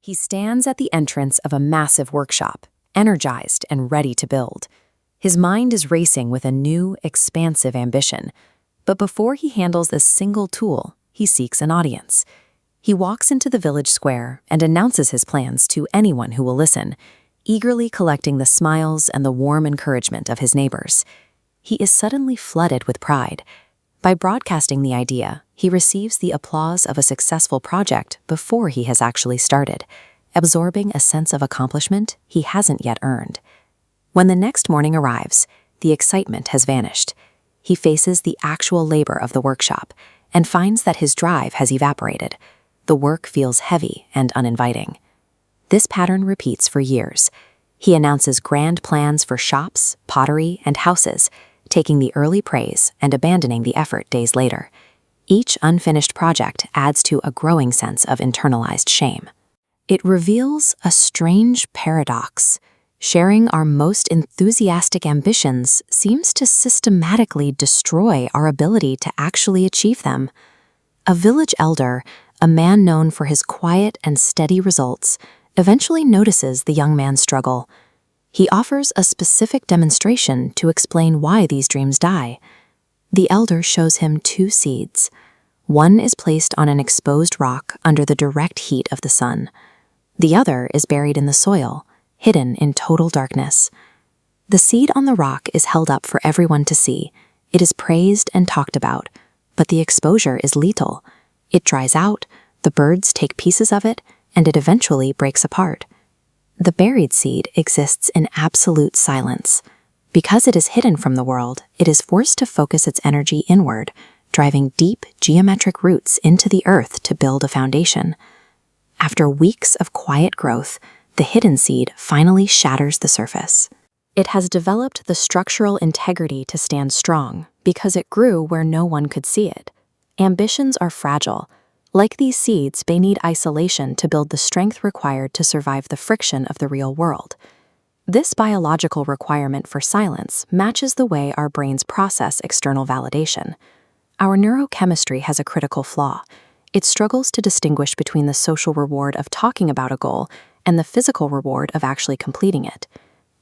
He stands at the entrance of a massive workshop, energized and ready to build. His mind is racing with a new, expansive ambition. But before he handles a single tool, he seeks an audience. He walks into the village square and announces his plans to anyone who will listen, eagerly collecting the smiles and the warm encouragement of his neighbors. He is suddenly flooded with pride. By broadcasting the idea, he receives the applause of a successful project before he has actually started, absorbing a sense of accomplishment he hasn't yet earned. When the next morning arrives, the excitement has vanished. He faces the actual labor of the workshop and finds that his drive has evaporated. The work feels heavy and uninviting. This pattern repeats for years. He announces grand plans for shops, pottery, and houses, taking the early praise and abandoning the effort days later. Each unfinished project adds to a growing sense of internalized shame. It reveals a strange paradox. Sharing our most enthusiastic ambitions seems to systematically destroy our ability to actually achieve them. A village elder, a man known for his quiet and steady results, eventually notices the young man's struggle. He offers a specific demonstration to explain why these dreams die. The elder shows him 2 seeds. One is placed on an exposed rock under the direct heat of the sun. The other is buried in the soil, hidden in total darkness. The seed on the rock is held up for everyone to see. It is praised and talked about, but the exposure is lethal. It dries out, the birds take pieces of it, and it eventually breaks apart. The buried seed exists in absolute silence. Because it is hidden from the world, it is forced to focus its energy inward, driving deep geometric roots into the earth to build a foundation. After weeks of quiet growth, the hidden seed finally shatters the surface. It has developed the structural integrity to stand strong because it grew where no one could see it. Ambitions are fragile. Like these seeds, they need isolation to build the strength required to survive the friction of the real world. This biological requirement for silence matches the way our brains process external validation. Our neurochemistry has a critical flaw. It struggles to distinguish between the social reward of talking about a goal and the physical reward of actually completing it.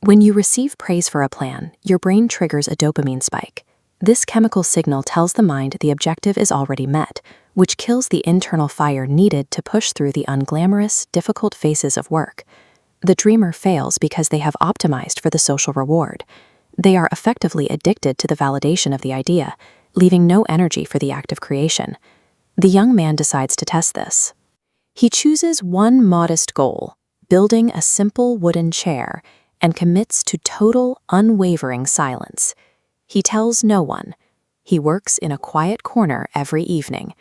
When you receive praise for a plan, your brain triggers a dopamine spike. This chemical signal tells the mind the objective is already met, which kills the internal fire needed to push through the unglamorous, difficult phases of work. The dreamer fails because they have optimized for the social reward. They are effectively addicted to the validation of the idea, leaving no energy for the act of creation. The young man decides to test this. He chooses one modest goal, building a simple wooden chair, and commits to total, unwavering silence. He tells no one. He works in a quiet corner every evening.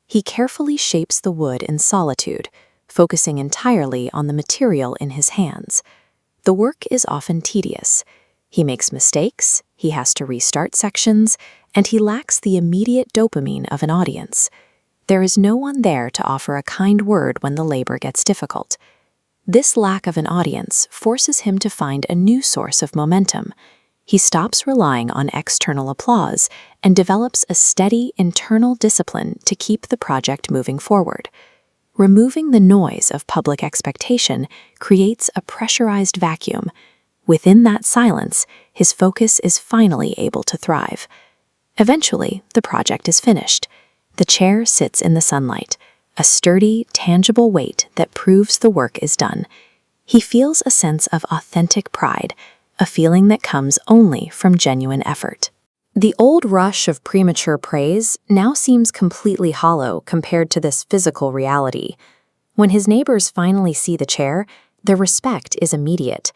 He carefully shapes the wood in solitude, focusing entirely on the material in his hands. The work is often tedious. He makes mistakes, he has to restart sections, and he lacks the immediate dopamine of an audience. There is no one there to offer a kind word when the labor gets difficult. This lack of an audience forces him to find a new source of momentum. He stops relying on external applause and develops a steady internal discipline to keep the project moving forward. Removing the noise of public expectation creates a pressurized vacuum. Within that silence, his focus is finally able to thrive. Eventually, the project is finished. The chair sits in the sunlight, a sturdy, tangible weight that proves the work is done. He feels a sense of authentic pride, a feeling that comes only from genuine effort. The old rush of premature praise now seems completely hollow compared to this physical reality. When his neighbors finally see the chair, their respect is immediate.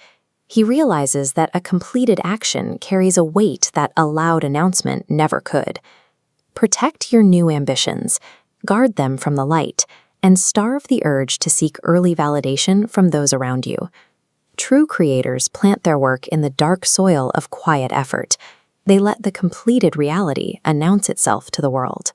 He realizes that a completed action carries a weight that a loud announcement never could. Protect your new ambitions, guard them from the light, and starve the urge to seek early validation from those around you. True creators plant their work in the dark soil of quiet effort. They let the completed reality announce itself to the world.